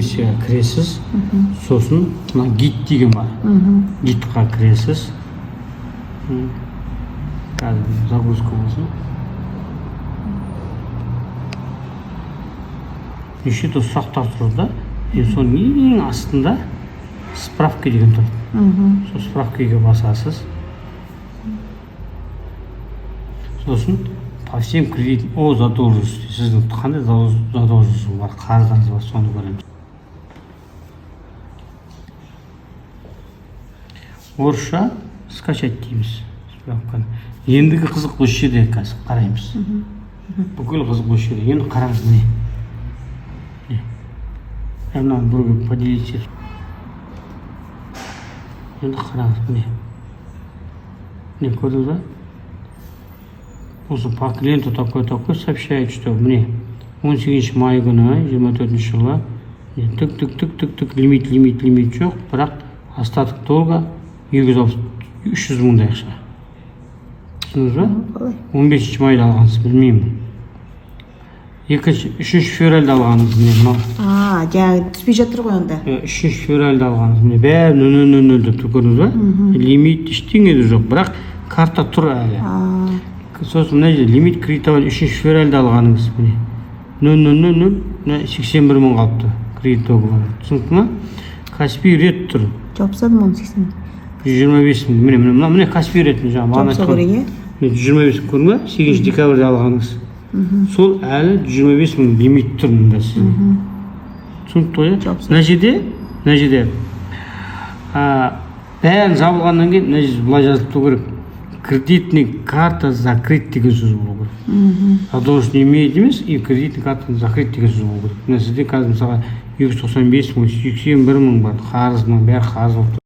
версияға кіресіз, сосын мына гид деген бар. Гидқа кіресіз. Қазір загрузка болсын. Неше түрлі сұрақтар тұрды да, соның ең астында справка деген тұрды. Сол справкаға басасыз. Сосын по всем кредитам задолженности. Сіздің қандай задолженность бар, қарыздарыңыз бар, соны көреміз. Орысша скачать дейміз справканы. Ендігі қызық осы жерде қазір қараймыз. Бүкіл қызық осы жерде. Енді қараңыз міне. Мынаны бірге поделить. Енді қараңыз міне. Міне көрдіңіз ба? Осы по клиенту такой сообщает, что мне 18 мая күні 24 жылы тік лимит жоқ, бірақ остаток долга 300 мыңдай ақша. Түсіндіңіз ба? 15 майда алғансыз, білмеймін. 3 февральда алғаныңыз міне мынау. Жаңағы түспей жатыр ғой онда. 3 февральда алғаныңыз міне бәрі 000 деп көрдіңіз ба? Лимит ештеңе де жоқ, бірақ карта тұр әлі. Сосын мына жерде лимит кредитование 3 февральда алғаныңыз міне 0,81 мың қалыпты кредит договоры. Түсінікті ма? Каспий рет тұр. Жауапсадым оны 80. 125 мың. Міне Каспий ретін жаңағы. Жауапса керек, е? 125 мың көрдің ба? 8 декабрьде алғаныңыз. Сол әлі 125 мың лимит тұр мұнда сіздің. Түсінікті ғой? Мына жерде бәрін жабылғаннан кейін мына жерде былай жазылып тұру керек. Кредитный карта закрыт деген сөз болу керек. Задолженность не имеет емес, и кредитный карта закрыт деген сөз болу керек. Мына сізде қазір мысалға 295 мың, 181 мың бар, қарыз мың, бәрі қарыз болып тұр.